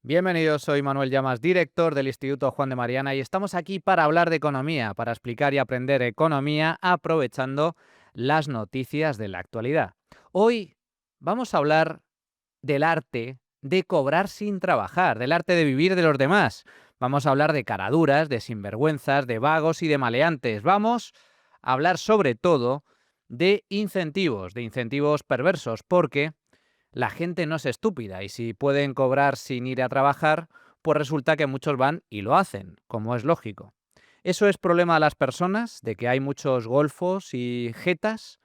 Bienvenidos, soy Manuel Llamas, director del Instituto Juan de Mariana y estamos aquí para hablar de economía, para explicar y aprender economía aprovechando las noticias de la actualidad. Hoy vamos a hablar del arte de cobrar sin trabajar, del arte de vivir de los demás. Vamos a hablar de caraduras, de sinvergüenzas, de vagos y de maleantes. Vamos a hablar sobre todo de incentivos perversos, porque la gente no es estúpida y si pueden cobrar sin ir a trabajar, pues resulta que muchos van y lo hacen, como es lógico. ¿Eso es problema de las personas, de que hay muchos golfos y jetas?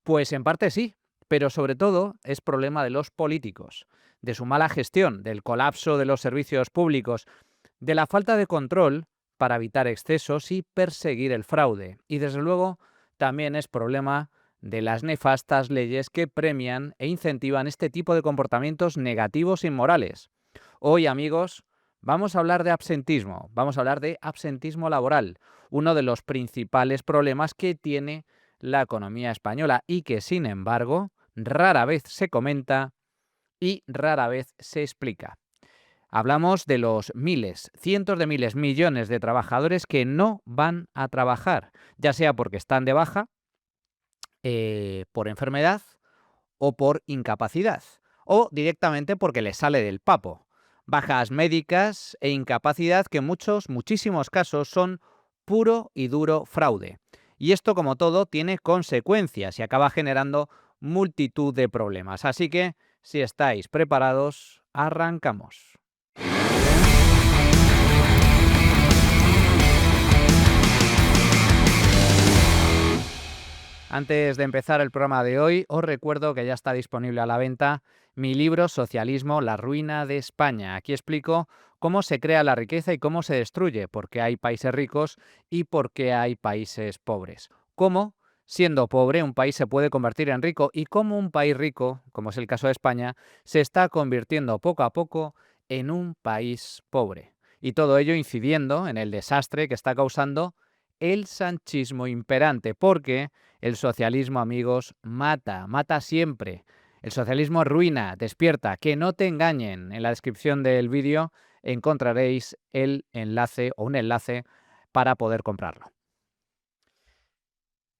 Pues en parte sí, pero sobre todo es problema de los políticos, de su mala gestión, del colapso de los servicios públicos, de la falta de control para evitar excesos y perseguir el fraude. Y desde luego también es problema de las nefastas leyes que premian e incentivan este tipo de comportamientos negativos e inmorales. Hoy, amigos, vamos a hablar de absentismo, vamos a hablar de absentismo laboral, uno de los principales problemas que tiene la economía española y que, sin embargo, rara vez se comenta y rara vez se explica. Hablamos de los miles, cientos de miles, millones de trabajadores que no van a trabajar, ya sea porque están de baja, por enfermedad o por incapacidad, o directamente porque les sale del papo. Bajas médicas e incapacidad que en muchísimos casos son puro y duro fraude. Y esto, como todo, tiene consecuencias y acaba generando multitud de problemas. Así que, si estáis preparados, arrancamos. Antes de empezar el programa de hoy, os recuerdo que ya está disponible a la venta mi libro Socialismo, la ruina de España. Aquí explico cómo se crea la riqueza y cómo se destruye, por qué hay países ricos y por qué hay países pobres. Cómo, siendo pobre, un país se puede convertir en rico y cómo un país rico, como es el caso de España, se está convirtiendo poco a poco en un país pobre. Y todo ello incidiendo en el desastre que está causando el sanchismo imperante, porque el socialismo, amigos, mata, mata siempre. El socialismo arruina, despierta, que no te engañen. En la descripción del vídeo encontraréis el enlace o un enlace para poder comprarlo.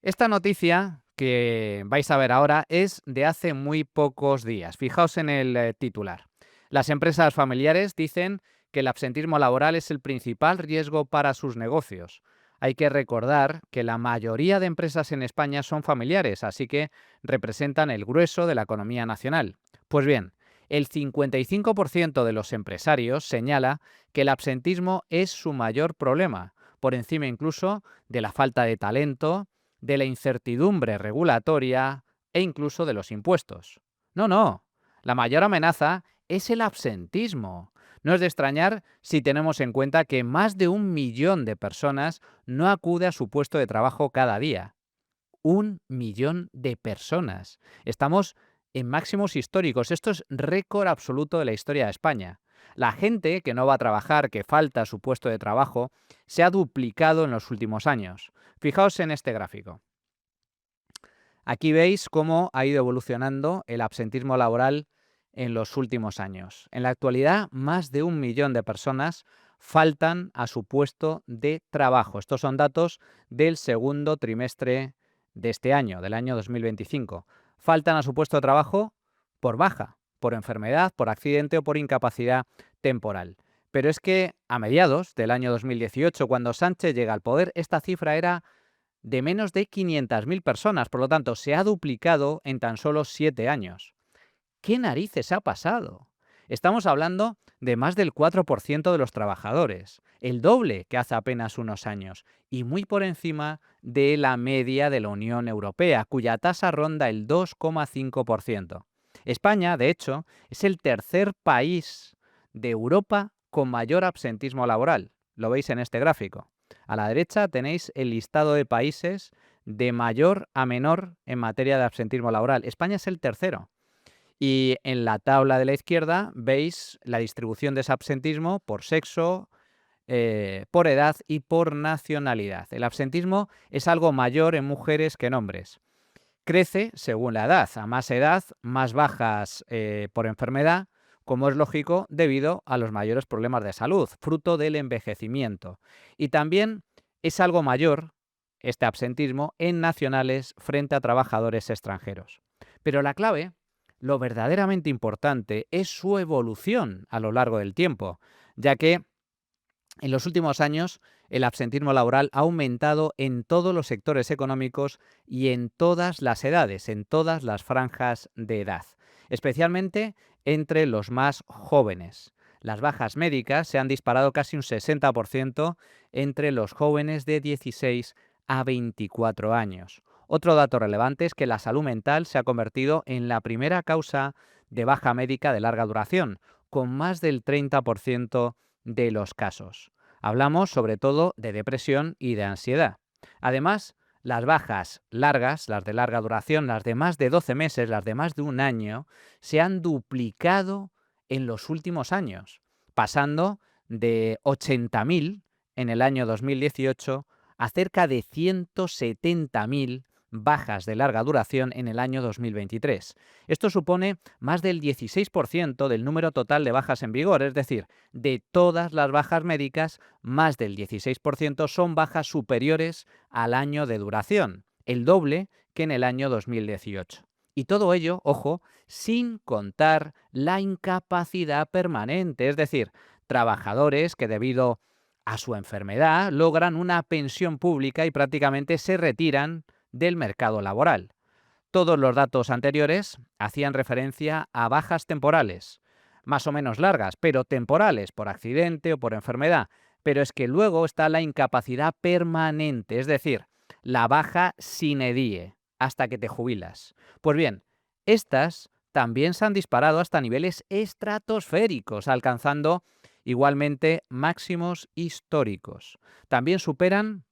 Esta noticia que vais a ver ahora es de hace muy pocos días. Fijaos en el titular. Las empresas familiares dicen que el absentismo laboral es el principal riesgo para sus negocios. Hay que recordar que la mayoría de empresas en España son familiares, así que representan el grueso de la economía nacional. Pues bien, el 55% de los empresarios señala que el absentismo es su mayor problema, por encima incluso de la falta de talento, de la incertidumbre regulatoria e incluso de los impuestos. No, no. La mayor amenaza es el absentismo. No es de extrañar si tenemos en cuenta que más de 1 millón de personas no acude a su puesto de trabajo cada día. 1 millón de personas. Estamos en máximos históricos. Esto es récord absoluto de la historia de España. La gente que no va a trabajar, que falta a su puesto de trabajo, se ha duplicado en los últimos años. Fijaos en este gráfico. Aquí veis cómo ha ido evolucionando el absentismo laboral en los últimos años. En la actualidad, más de 1 millón de personas faltan a su puesto de trabajo. Estos son datos del segundo trimestre de este año, del año 2025. Faltan a su puesto de trabajo por baja, por enfermedad, por accidente o por incapacidad temporal. Pero es que a mediados del año 2018, cuando Sánchez llega al poder, esta cifra era de menos de 500.000 personas. Por lo tanto, se ha duplicado en tan solo 7 años. ¿Qué narices ha pasado? Estamos hablando de más del 4% de los trabajadores, el doble que hace apenas unos años, y muy por encima de la media de la Unión Europea, cuya tasa ronda el 2,5%. España, de hecho, es el tercer país de Europa con mayor absentismo laboral. Lo veis en este gráfico. A la derecha tenéis el listado de países de mayor a menor en materia de absentismo laboral. España es el tercero. Y en la tabla de la izquierda veis la distribución de ese absentismo por sexo, por edad y por nacionalidad. El absentismo es algo mayor en mujeres que en hombres. Crece según la edad. A más edad, más bajas por enfermedad, como es lógico debido a los mayores problemas de salud, fruto del envejecimiento. Y también es algo mayor este absentismo en nacionales frente a trabajadores extranjeros. Pero la clave, lo verdaderamente importante, es su evolución a lo largo del tiempo, ya que en los últimos años el absentismo laboral ha aumentado en todos los sectores económicos y en todas las edades, en todas las franjas de edad, especialmente entre los más jóvenes. Las bajas médicas se han disparado casi un 60% entre los jóvenes de 16 a 24 años. Otro dato relevante es que la salud mental se ha convertido en la primera causa de baja médica de larga duración, con más del 30% de los casos. Hablamos sobre todo de depresión y de ansiedad. Además, las bajas largas, las de larga duración, las de más de 12 meses, las de más de un año, se han duplicado en los últimos años, pasando de 80.000 en el año 2018 a cerca de 170.000 bajas de larga duración en el año 2023. Esto supone más del 16% del número total de bajas en vigor, es decir, de todas las bajas médicas, más del 16% son bajas superiores al año de duración, el doble que en el año 2018. Y todo ello, ojo, sin contar la incapacidad permanente, es decir, trabajadores que debido a su enfermedad logran una pensión pública y prácticamente se retiran del mercado laboral. Todos los datos anteriores hacían referencia a bajas temporales, más o menos largas, pero temporales, por accidente o por enfermedad. Pero es que luego está la incapacidad permanente, es decir, la baja sine die, hasta que te jubilas. Pues bien, estas también se han disparado hasta niveles estratosféricos, alcanzando igualmente máximos históricos. También superan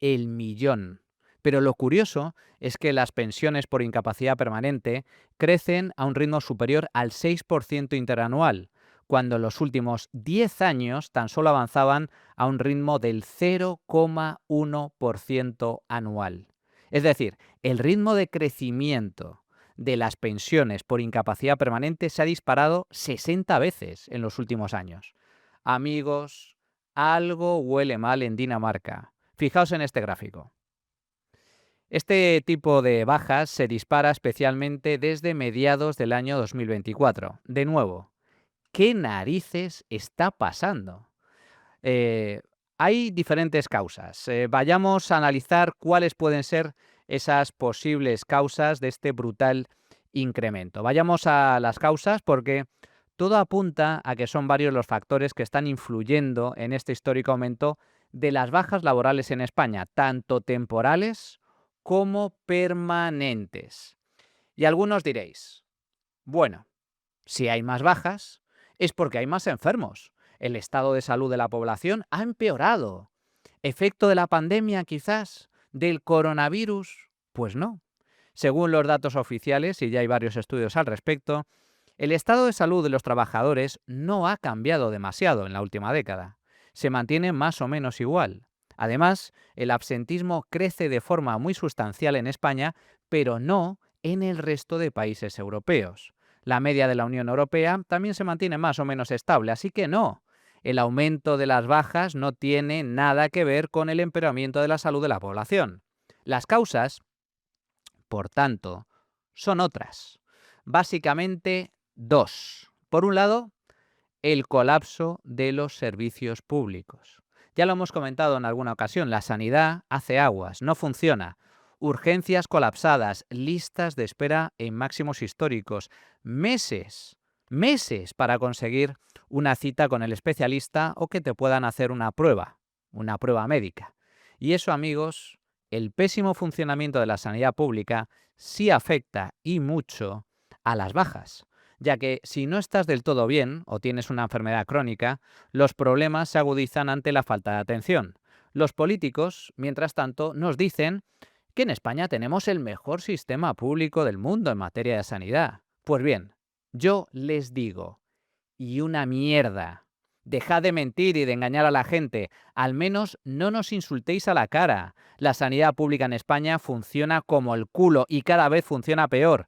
el millón. Pero lo curioso es que las pensiones por incapacidad permanente crecen a un ritmo superior al 6% interanual, cuando en los últimos 10 años tan solo avanzaban a un ritmo del 0,1% anual. Es decir, el ritmo de crecimiento de las pensiones por incapacidad permanente se ha disparado 60 veces en los últimos años. Amigos, algo huele mal en Dinamarca. Fijaos en este gráfico. Este tipo de bajas se dispara especialmente desde mediados del año 2024. De nuevo, ¿qué narices está pasando? Hay diferentes causas. Vayamos a analizar cuáles pueden ser esas posibles causas de este brutal incremento. Vayamos a las causas porque todo apunta a que son varios los factores que están influyendo en este histórico aumento de las bajas laborales en España, tanto temporales como permanentes. Y algunos diréis, bueno, si hay más bajas, es porque hay más enfermos. El estado de salud de la población ha empeorado. ¿Efecto de la pandemia, quizás? ¿Del coronavirus? Pues no. Según los datos oficiales, y ya hay varios estudios al respecto, el estado de salud de los trabajadores no ha cambiado demasiado en la última década. Se mantiene más o menos igual. Además, el absentismo crece de forma muy sustancial en España, pero no en el resto de países europeos. La media de la Unión Europea también se mantiene más o menos estable, así que no. El aumento de las bajas no tiene nada que ver con el empeoramiento de la salud de la población. Las causas, por tanto, son otras. Básicamente dos. Por un lado, el colapso de los servicios públicos. Ya lo hemos comentado en alguna ocasión, la sanidad hace aguas, no funciona. Urgencias colapsadas, listas de espera en máximos históricos, meses para conseguir una cita con el especialista o que te puedan hacer una prueba médica. Y eso, amigos, el pésimo funcionamiento de la sanidad pública sí afecta y mucho a las bajas, ya que si no estás del todo bien o tienes una enfermedad crónica, los problemas se agudizan ante la falta de atención. Los políticos, mientras tanto, nos dicen que en España tenemos el mejor sistema público del mundo en materia de sanidad. Pues bien, yo les digo, y una mierda. Dejad de mentir y de engañar a la gente. Al menos no nos insultéis a la cara. La sanidad pública en España funciona como el culo y cada vez funciona peor.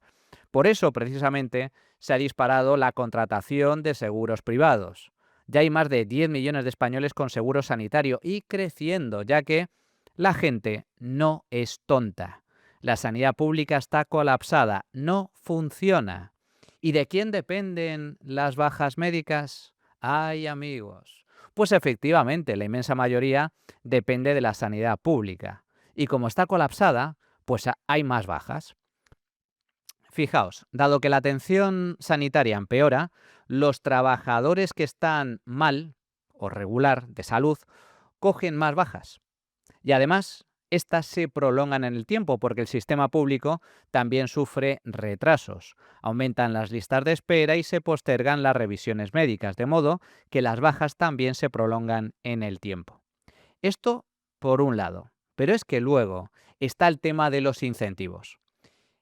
Por eso, precisamente, se ha disparado la contratación de seguros privados. Ya hay más de 10 millones de españoles con seguro sanitario y creciendo, ya que la gente no es tonta. La sanidad pública está colapsada, no funciona. ¿Y de quién dependen las bajas médicas? Ay, amigos. Pues efectivamente, la inmensa mayoría depende de la sanidad pública. Y como está colapsada, pues hay más bajas. Fijaos, dado que la atención sanitaria empeora, los trabajadores que están mal o regular de salud cogen más bajas. Y además, estas se prolongan en el tiempo porque el sistema público también sufre retrasos. Aumentan las listas de espera y se postergan las revisiones médicas, de modo que las bajas también se prolongan en el tiempo. Esto por un lado. Pero es que luego está el tema de los incentivos.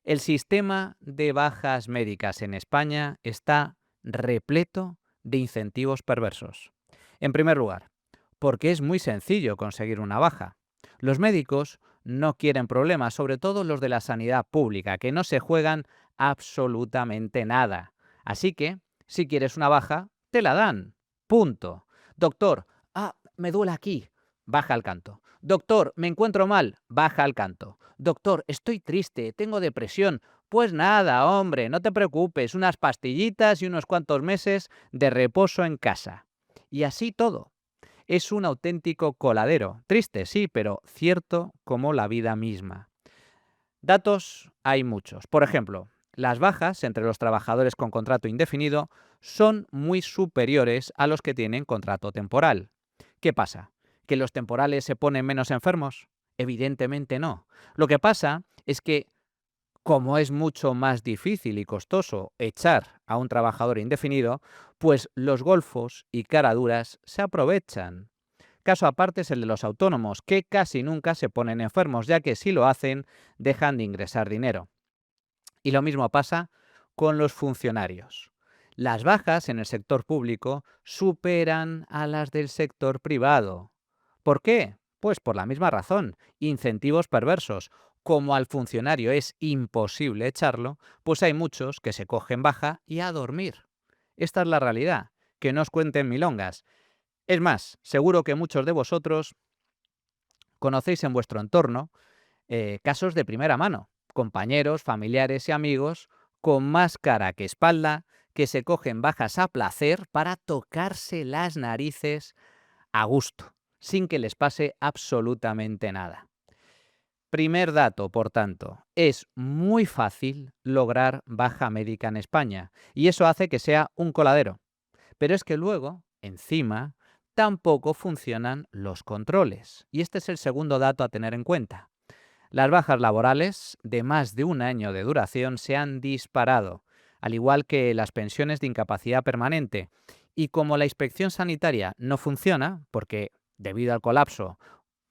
El sistema de bajas médicas en España está repleto de incentivos perversos. En primer lugar, porque es muy sencillo conseguir una baja. Los médicos no quieren problemas, sobre todo los de la sanidad pública, que no se juegan absolutamente nada. Así que, si quieres una baja, te la dan. Punto. Doctor, me duele aquí. Baja al canto. Doctor, me encuentro mal. Baja al canto. Doctor, estoy triste, tengo depresión. Pues nada, hombre, no te preocupes, unas pastillitas y unos cuantos meses de reposo en casa. Y así todo. Es un auténtico coladero. Triste, sí, pero cierto como la vida misma. Datos hay muchos. Por ejemplo, las bajas entre los trabajadores con contrato indefinido son muy superiores a los que tienen contrato temporal. ¿Qué pasa? ¿Que los temporales se ponen menos enfermos? Evidentemente no. Lo que pasa es que, como es mucho más difícil y costoso echar a un trabajador indefinido, pues los golfos y caraduras se aprovechan. Caso aparte es el de los autónomos, que casi nunca se ponen enfermos, ya que si lo hacen, dejan de ingresar dinero. Y lo mismo pasa con los funcionarios. Las bajas en el sector público superan a las del sector privado. ¿Por qué? Pues por la misma razón, incentivos perversos. Como al funcionario es imposible echarlo, pues hay muchos que se cogen baja y a dormir. Esta es la realidad, que no os cuenten milongas. Es más, seguro que muchos de vosotros conocéis en vuestro entorno casos de primera mano, compañeros, familiares y amigos con más cara que espalda que se cogen bajas a placer para tocarse las narices a gusto, sin que les pase absolutamente nada. Primer dato, por tanto, es muy fácil lograr baja médica en España y eso hace que sea un coladero. Pero es que luego, encima, tampoco funcionan los controles. Y este es el segundo dato a tener en cuenta. Las bajas laborales de más de un año de duración se han disparado, al igual que las pensiones de incapacidad permanente. Y como la inspección sanitaria no funciona, porque debido al colapso,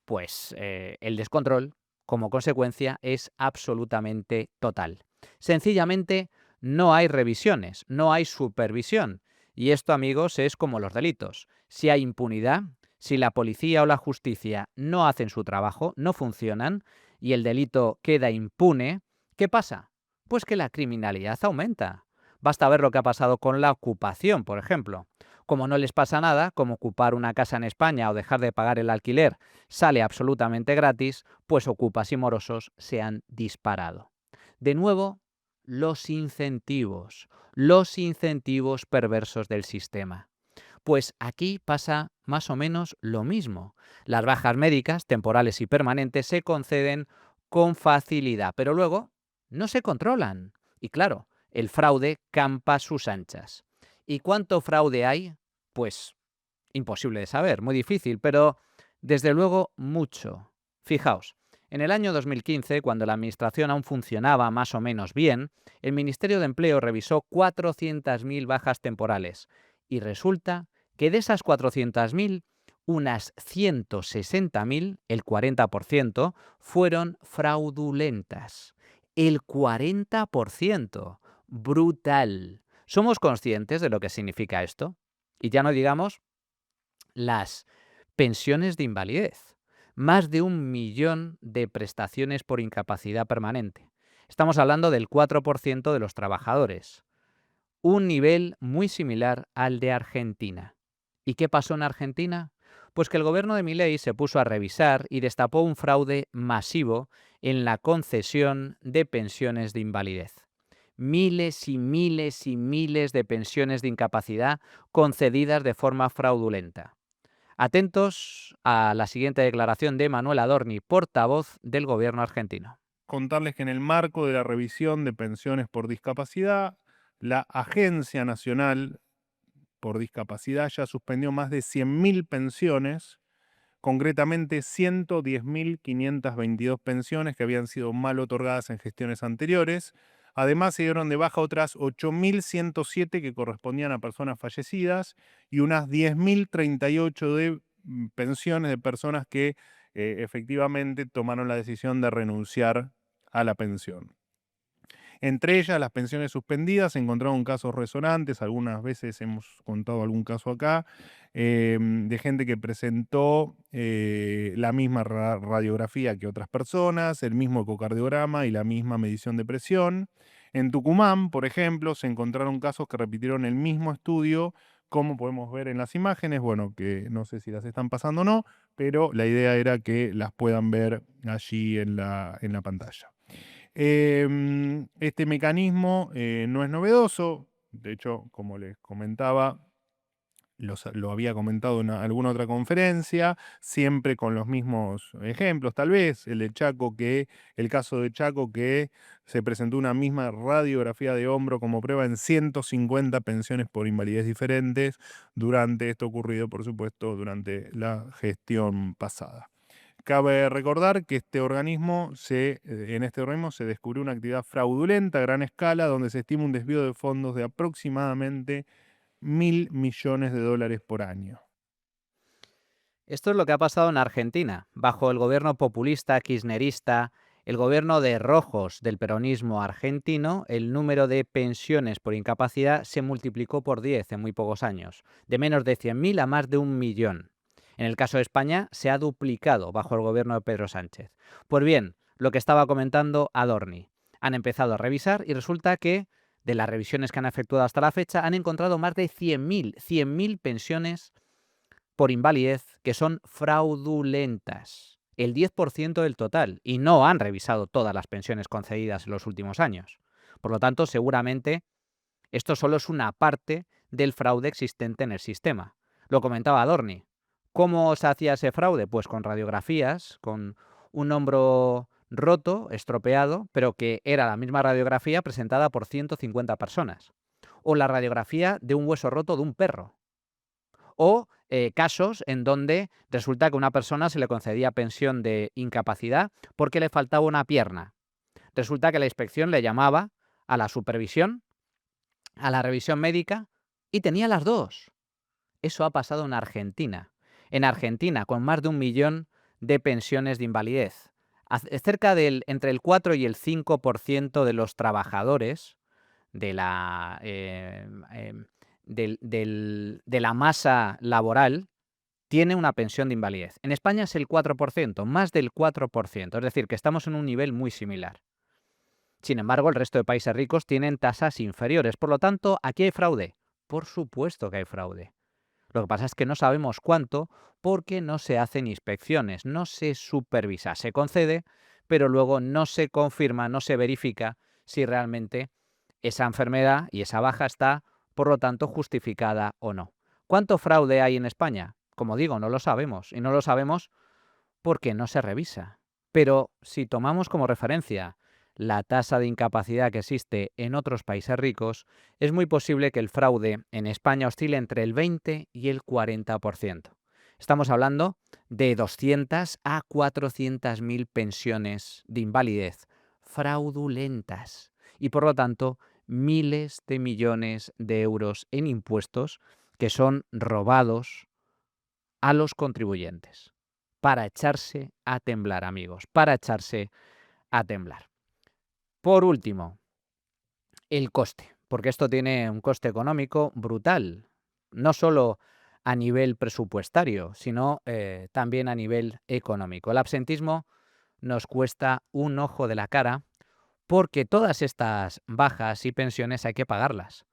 pues el descontrol, como consecuencia, es absolutamente total. Sencillamente, no hay revisiones, no hay supervisión. Y esto, amigos, es como los delitos. Si hay impunidad, si la policía o la justicia no hacen su trabajo, no funcionan, y el delito queda impune, ¿qué pasa? Pues que la criminalidad aumenta. Basta ver lo que ha pasado con la ocupación, por ejemplo. Como no les pasa nada, como ocupar una casa en España o dejar de pagar el alquiler sale absolutamente gratis, pues ocupas y morosos se han disparado. De nuevo, los incentivos perversos del sistema. Pues aquí pasa más o menos lo mismo. Las bajas médicas, temporales y permanentes, se conceden con facilidad, pero luego no se controlan. Y claro, el fraude campa a sus anchas. ¿Y cuánto fraude hay? Pues imposible de saber, muy difícil, pero desde luego mucho. Fijaos, en el año 2015, cuando la administración aún funcionaba más o menos bien, el Ministerio de Empleo revisó 400.000 bajas temporales y resulta que de esas 400.000, unas 160.000, el 40%, fueron fraudulentas. El 40%. Brutal. ¿Somos conscientes de lo que significa esto? Y ya no digamos las pensiones de invalidez. Más de 1 millón de prestaciones por incapacidad permanente. Estamos hablando del 4% de los trabajadores. un nivel muy similar al de Argentina. ¿Y qué pasó en Argentina? Pues que el gobierno de Milei se puso a revisar y destapó un fraude masivo en la concesión de pensiones de invalidez. Miles y miles y miles de pensiones de incapacidad concedidas de forma fraudulenta. Atentos a la siguiente declaración de Manuel Adorni, portavoz del gobierno argentino. Contarles que en el marco de la revisión de pensiones por discapacidad, la Agencia Nacional por Discapacidad ya suspendió más de 100.000 pensiones, concretamente 110.522 pensiones que habían sido mal otorgadas en gestiones anteriores. Además, se dieron de baja otras 8.107 que correspondían a personas fallecidas y unas 10.038 de pensiones de personas que efectivamente tomaron la decisión de renunciar a la pensión. Entre ellas, las pensiones suspendidas, se encontraron casos resonantes, algunas veces hemos contado algún caso acá, de gente que presentó la misma radiografía que otras personas, el mismo ecocardiograma y la misma medición de presión. En Tucumán, por ejemplo, se encontraron casos que repitieron el mismo estudio, como podemos ver en las imágenes, bueno, que no sé si las están pasando o no, pero la idea era que las puedan ver allí en la pantalla. Este mecanismo no es novedoso, de hecho, como les comentaba, lo había comentado en alguna otra conferencia, siempre con los mismos ejemplos, tal vez el caso de Chaco, que se presentó una misma radiografía de hombro como prueba en 150 pensiones por invalidez diferentes durante esto ocurrido, por supuesto, durante la gestión pasada. Cabe recordar que en este organismo se descubrió una actividad fraudulenta a gran escala donde se estima un desvío de fondos de aproximadamente 1.000 millones de dólares por año. Esto es lo que ha pasado en Argentina, bajo el gobierno populista, kirchnerista, el gobierno de rojos del peronismo argentino. El número de pensiones por incapacidad se multiplicó por 10 en muy pocos años, de menos de 100.000 a más de 1 millón. En el caso de España, se ha duplicado bajo el gobierno de Pedro Sánchez. Pues bien, lo que estaba comentando Adorni. Han empezado a revisar y resulta que, de las revisiones que han efectuado hasta la fecha, han encontrado más de 100.000 pensiones por invalidez que son fraudulentas, el 10% del total, y no han revisado todas las pensiones concedidas en los últimos años. Por lo tanto, seguramente esto solo es una parte del fraude existente en el sistema. Lo comentaba Adorni. ¿Cómo se hacía ese fraude? Pues con radiografías, con un hombro roto, estropeado, pero que era la misma radiografía presentada por 150 personas. O la radiografía de un hueso roto de un perro. O casos en donde resulta que a una persona se le concedía pensión de incapacidad porque le faltaba una pierna. Resulta que la inspección le llamaba a la supervisión, a la revisión médica, y tenía las dos. Eso ha pasado en Argentina. En Argentina, con más de 1 millón de pensiones de invalidez. Cerca del entre el 4 y el 5% de los trabajadores de la, de la masa laboral tiene una pensión de invalidez. En España es el 4%, más del 4%, es decir, que estamos en un nivel muy similar. Sin embargo, el resto de países ricos tienen tasas inferiores. Por lo tanto, ¿aquí hay fraude? Por supuesto que hay fraude. Lo que pasa es que no sabemos cuánto porque no se hacen inspecciones, no se supervisa, se concede, pero luego no se confirma, no se verifica si realmente esa enfermedad y esa baja está, por lo tanto, justificada o no. ¿Cuánto fraude hay en España? Como digo, no lo sabemos, y no lo sabemos porque no se revisa. Pero si tomamos como referencia la tasa de incapacidad que existe en otros países ricos, es muy posible que el fraude en España oscile entre el 20 y el 40%. Estamos hablando de 200 a 400.000 pensiones de invalidez fraudulentas y, por lo tanto, miles de millones de euros en impuestos que son robados a los contribuyentes para echarse a temblar, amigos, para echarse a temblar. Por último, el coste, porque esto tiene un coste económico brutal, no solo a nivel presupuestario, sino también a nivel económico. El absentismo nos cuesta un ojo de la cara porque todas estas bajas y pensiones hay que pagarlas.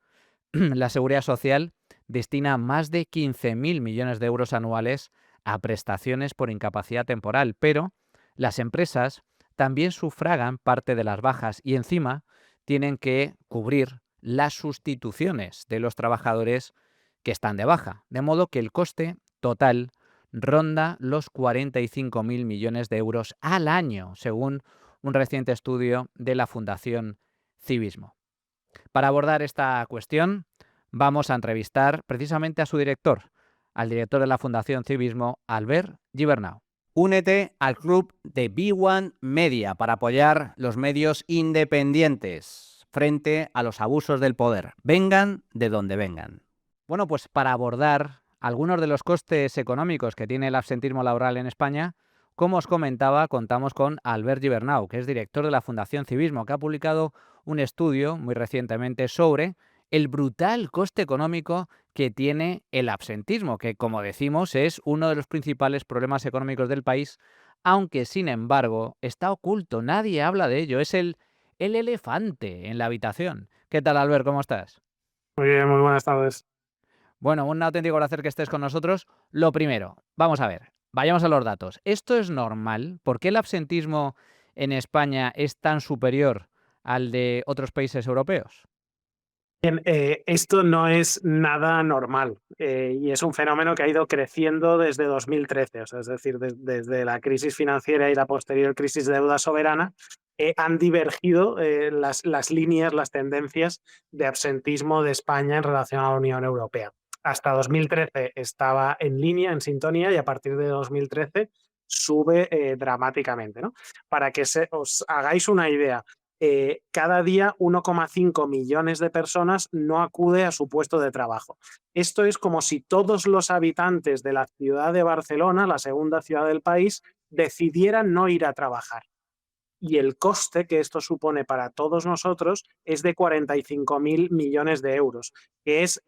la Seguridad Social destina más de 15.000 millones de euros anuales a prestaciones por incapacidad temporal, pero las empresas también sufragan parte de las bajas y encima tienen que cubrir las sustituciones de los trabajadores que están de baja, de modo que el coste total ronda los 45.000 millones de euros al año, según un reciente estudio de la Fundación Civismo. Para abordar esta cuestión, vamos a entrevistar precisamente a su director, al director de la Fundación Civismo, Albert Gibernau. Únete al club de B1 Media para apoyar los medios independientes frente a los abusos del poder. Vengan de donde vengan. Bueno, pues para abordar algunos de los costes económicos que tiene el absentismo laboral en España, como os comentaba, contamos con Albert Gibernau, que es director de la Fundación Civismo, que ha publicado un estudio muy recientemente sobre el brutal coste económico que tiene el absentismo, que como decimos es uno de los principales problemas económicos del país, aunque sin embargo está oculto, nadie habla de ello, es el elefante en la habitación. ¿Qué tal, Albert? ¿Cómo estás? Muy bien, muy buenas tardes. Bueno, un auténtico placer que estés con nosotros. Lo primero, vamos a ver, vayamos a los datos. ¿Esto es normal? ¿Por qué el absentismo en España es tan superior al de otros países europeos? Bien, esto no es nada normal y es un fenómeno que ha ido creciendo desde 2013, o sea, es decir, desde la crisis financiera y la posterior crisis de deuda soberana, han divergido las líneas, las tendencias de absentismo de España en relación a la Unión Europea. Hasta 2013 estaba en línea, en sintonía, y a partir de 2013 sube dramáticamente, ¿no? Para que os hagáis una idea, cada día 1,5 millones de personas no acude a su puesto de trabajo. Esto es como si todos los habitantes de la ciudad de Barcelona, la segunda ciudad del país, decidieran no ir a trabajar. Y el coste que esto supone para todos nosotros es de 45.000 millones de euros, que es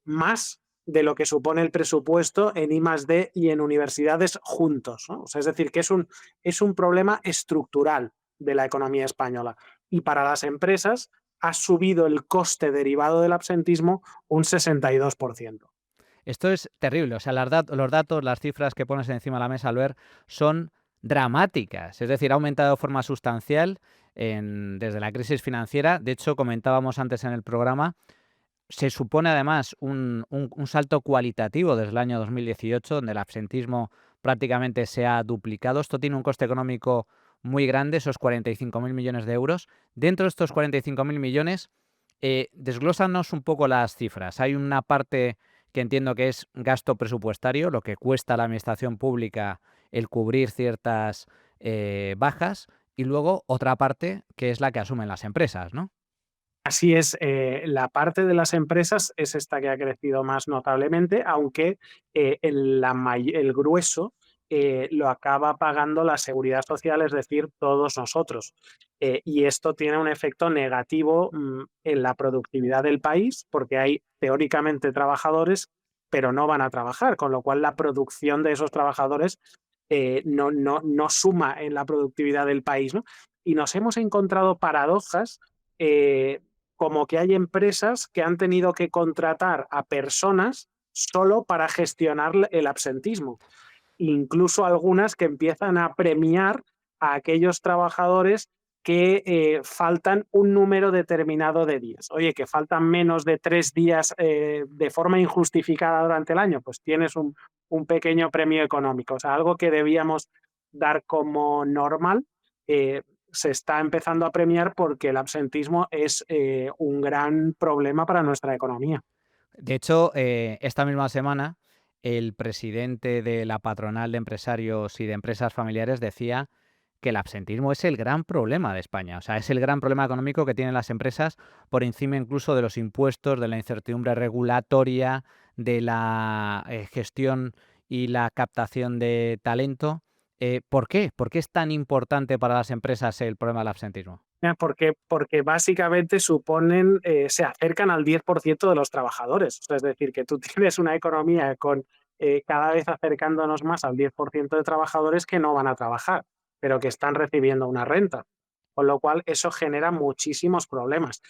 más de lo que supone el presupuesto en I+D y en universidades juntos, ¿no? O sea, es decir, que es un problema estructural de la economía española. Y para las empresas ha subido el coste derivado del absentismo un 62%. Esto es terrible, o sea, los datos, las cifras que pones encima de la mesa, Albert, son dramáticas. Es decir, ha aumentado de forma sustancial desde la crisis financiera. De hecho, comentábamos antes en el programa, se supone además un salto cualitativo desde el año 2018, donde el absentismo prácticamente se ha duplicado. Esto tiene un coste económico muy grande, esos 45.000 millones de euros. Dentro de estos 45.000 millones, desglósanos un poco las cifras. Hay una parte que entiendo que es gasto presupuestario, lo que cuesta a la administración pública el cubrir ciertas bajas, y luego otra parte que es la que asumen las empresas, ¿no? Así es, la parte de las empresas es esta que ha crecido más notablemente, aunque el grueso lo acaba pagando la seguridad social, es decir, todos nosotros. Y esto tiene un efecto negativo en la productividad del país, porque hay teóricamente trabajadores, pero no van a trabajar, con lo cual la producción de esos trabajadores no suma en la productividad del país, ¿no? Y nos hemos encontrado paradojas. Como que hay empresas que han tenido que contratar a personas solo para gestionar el absentismo. Incluso algunas que empiezan a premiar a aquellos trabajadores que faltan un número determinado de días. Oye, que faltan menos de 3 días de forma injustificada durante el año, pues tienes un pequeño premio económico. O sea, algo que debíamos dar como normal, se está empezando a premiar porque el absentismo es un gran problema para nuestra economía. De hecho, esta misma semana, el presidente de la patronal de empresarios y de empresas familiares decía que el absentismo es el gran problema de España. O sea, es el gran problema económico que tienen las empresas por encima incluso de los impuestos, de la incertidumbre regulatoria, de la gestión y la captación de talento. ¿Por qué? ¿Por qué es tan importante para las empresas el problema del absentismo? Porque básicamente suponen, se acercan al 10% de los trabajadores. O sea, es decir, que tú tienes una economía con cada vez acercándonos más al 10% de trabajadores que no van a trabajar, pero que están recibiendo una renta. Con lo cual, eso genera muchísimos problemas.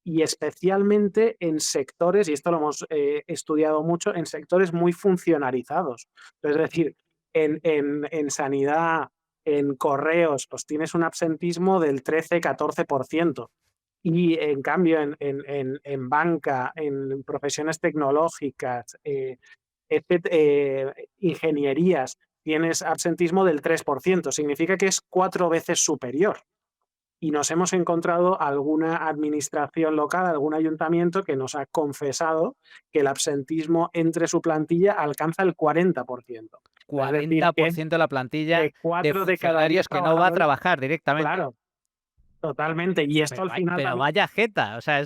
y especialmente en sectores, y esto lo hemos estudiado mucho, en sectores muy funcionarizados. Es decir, en sanidad, en correos, pues tienes un absentismo del 13-14%. Y en cambio, banca, en profesiones tecnológicas, ingenierías, tienes absentismo del 3%. Significa que es 4 veces superior. Y nos hemos encontrado alguna administración local, algún ayuntamiento que nos ha confesado que el absentismo entre su plantilla alcanza el 40%. Es decir, que 40% de la plantilla de 4 de cada 10 funcionarios que no va a trabajadores, trabajar directamente. claro, totalmente. Y esto al final Pero también, vaya jeta, o sea,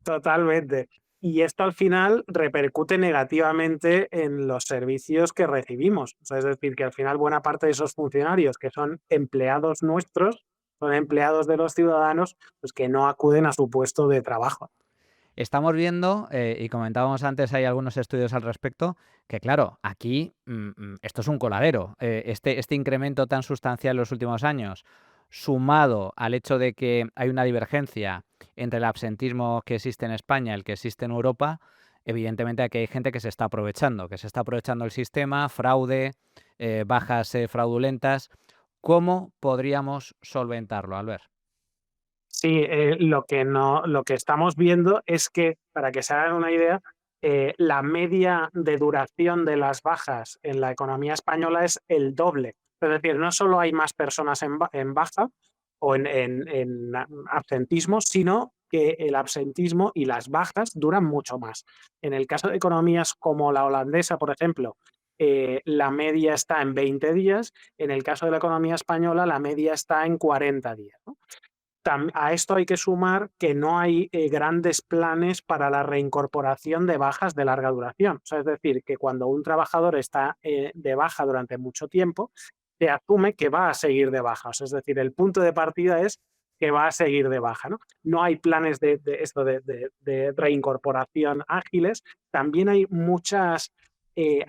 totalmente. Y esto al final repercute negativamente en los servicios que recibimos. O sea, es decir, que al final buena parte de esos funcionarios que son empleados nuestros, son empleados de los ciudadanos, pues que no acuden a su puesto de trabajo. estamos viendo, y comentábamos antes, hay algunos estudios al respecto, que claro, aquí esto es un coladero. Este incremento tan sustancial en los últimos años, sumado al hecho de que hay una divergencia entre el absentismo que existe en España y el que existe en Europa, evidentemente aquí hay gente que se está aprovechando el sistema, fraude, bajas fraudulentas. ¿Cómo podríamos solventarlo, Albert? Sí, lo que estamos viendo es que, para que se hagan una idea, la media de duración de las bajas en la economía española es el doble. Es decir, no solo hay más personas en baja o en absentismo, sino que el absentismo y las bajas duran mucho más. En el caso de economías como la holandesa, por ejemplo, la media está en 20 días. En el caso de la economía española, la media está en 40 días, ¿no? A esto hay que sumar que no hay grandes planes para la reincorporación de bajas de larga duración. O sea, es decir, que cuando un trabajador está de baja durante mucho tiempo, se asume que va a seguir de baja. O sea, es decir, el punto de partida es que va a seguir de baja. No hay planes de reincorporación ágiles. También hay muchas,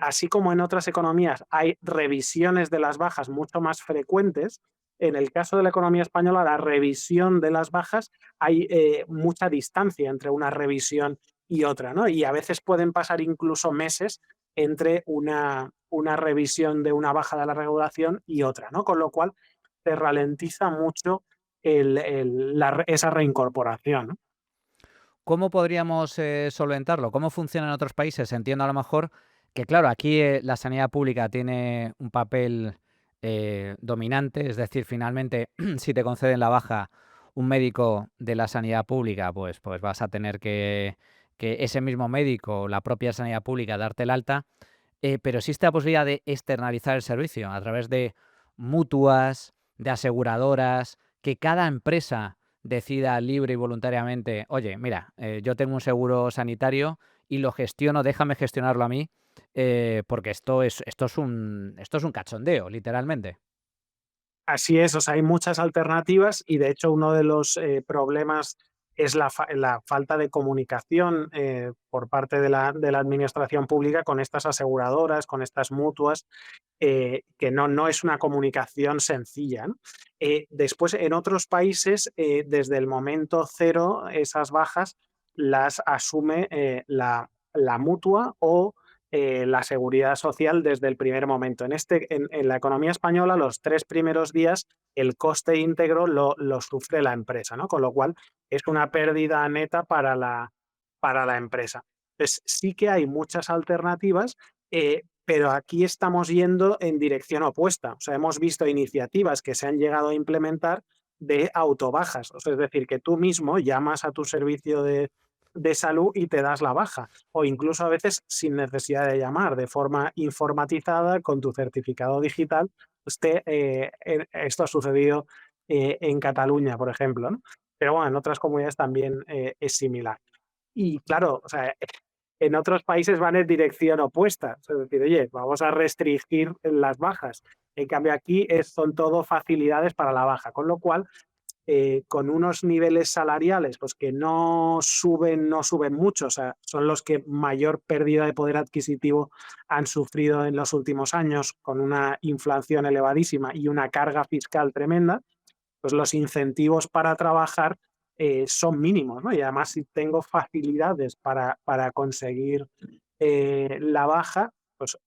así como en otras economías, hay revisiones de las bajas mucho más frecuentes. En el caso de la economía española, la revisión de las bajas, hay mucha distancia entre una revisión y otra, ¿no? Y a veces pueden pasar incluso meses entre una revisión de una baja de la regulación y otra, ¿no? Con lo cual se ralentiza mucho esa reincorporación, ¿no? ¿Cómo podríamos solventarlo? ¿Cómo funciona en otros países? Entiendo a lo mejor que, claro, aquí la sanidad pública tiene un papel dominante, es decir, finalmente, si te conceden la baja un médico de la sanidad pública, pues vas a tener que ese mismo médico, la propia sanidad pública, darte el alta, pero existe la posibilidad de externalizar el servicio a través de mutuas, de aseguradoras, que cada empresa decida libre y voluntariamente, oye, mira, yo tengo un seguro sanitario y lo gestiono, déjame gestionarlo a mí, porque esto es un cachondeo, literalmente. Así es, o sea, hay muchas alternativas y de hecho uno de los problemas es la falta de comunicación por parte de la administración pública con estas aseguradoras, con estas mutuas, que no es una comunicación sencilla, ¿no? Después, en otros países, desde el momento cero, esas bajas las asume la mutua o la seguridad social desde el primer momento. En la economía española, los 3 primeros días, el coste íntegro lo sufre la empresa, ¿no? Con lo cual, es una pérdida neta para la empresa. Entonces, sí que hay muchas alternativas, pero aquí estamos yendo en dirección opuesta. O sea, hemos visto iniciativas que se han llegado a implementar de autobajas. O sea, es decir, que tú mismo llamas a tu servicio de salud y te das la baja. O incluso a veces sin necesidad de llamar, de forma informatizada, con tu certificado digital. Esto ha sucedido en Cataluña, por ejemplo, ¿no? Pero bueno, en otras comunidades también es similar. Y claro, o sea, en otros países van en dirección opuesta. Es decir, oye, vamos a restringir las bajas. En cambio, aquí son todo facilidades para la baja, con lo cual, con unos niveles salariales pues que no suben mucho, o sea, son los que mayor pérdida de poder adquisitivo han sufrido en los últimos años, con una inflación elevadísima y una carga fiscal tremenda, pues los incentivos para trabajar son mínimos, ¿no? Y además, si tengo facilidades para conseguir la baja, pues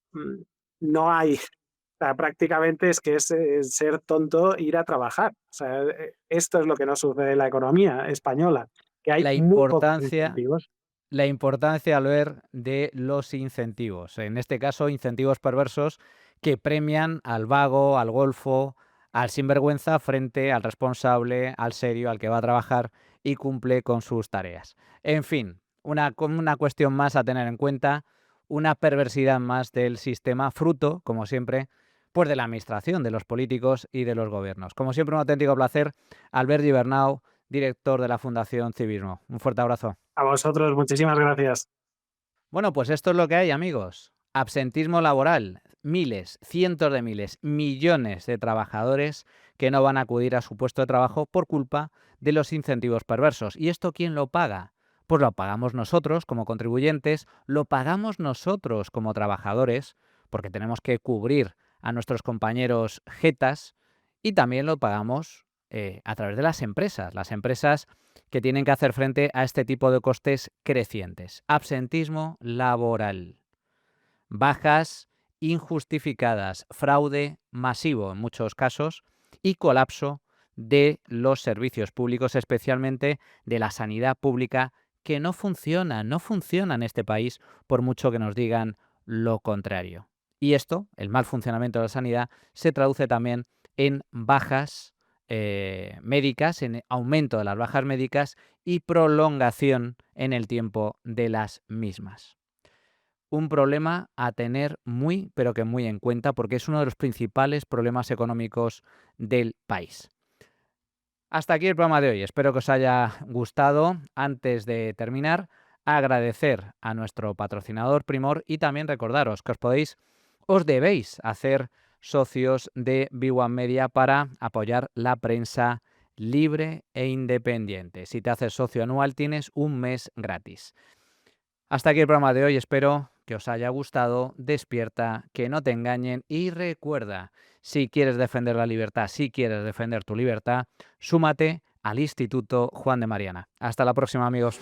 no hay, o sea, prácticamente es que es ser tonto ir a trabajar. O sea, esto es lo que no sucede en la economía española, que hay La muy pocos importancia incentivos. la importancia, al ver, de los incentivos. En este caso, incentivos perversos que premian al vago, al golfo, al sinvergüenza frente al responsable, al serio, al que va a trabajar y cumple con sus tareas. En fin, una cuestión más a tener en cuenta, una perversidad más del sistema, fruto, como siempre, pues de la administración, de los políticos y de los gobiernos. Como siempre, un auténtico placer, Albert Gibernau, director de la Fundación Civismo. Un fuerte abrazo. A vosotros, muchísimas gracias. Bueno, pues esto es lo que hay, amigos. Absentismo laboral. Miles, cientos de miles, millones de trabajadores que no van a acudir a su puesto de trabajo por culpa de los incentivos perversos. ¿Y esto quién lo paga? Pues lo pagamos nosotros como contribuyentes, lo pagamos nosotros como trabajadores, porque tenemos que cubrir a nuestros compañeros jetas, y también lo pagamos a través de las empresas que tienen que hacer frente a este tipo de costes crecientes. Absentismo laboral, bajas injustificadas, fraude masivo en muchos casos y colapso de los servicios públicos, especialmente de la sanidad pública, que no funciona en este país por mucho que nos digan lo contrario. Y esto, el mal funcionamiento de la sanidad, se traduce también en bajas médicas, en aumento de las bajas médicas y prolongación en el tiempo de las mismas. Un problema a tener muy, pero que muy en cuenta, porque es uno de los principales problemas económicos del país. Hasta aquí el programa de hoy. Espero que os haya gustado. Antes de terminar, agradecer a nuestro patrocinador Primor y también recordaros que os debéis hacer socios de B1 Media para apoyar la prensa libre e independiente. Si te haces socio anual, tienes un mes gratis. Hasta aquí el programa de hoy. Espero que os haya gustado. Despierta, que no te engañen y recuerda, si quieres defender la libertad, si quieres defender tu libertad, súmate al Instituto Juan de Mariana. Hasta la próxima, amigos.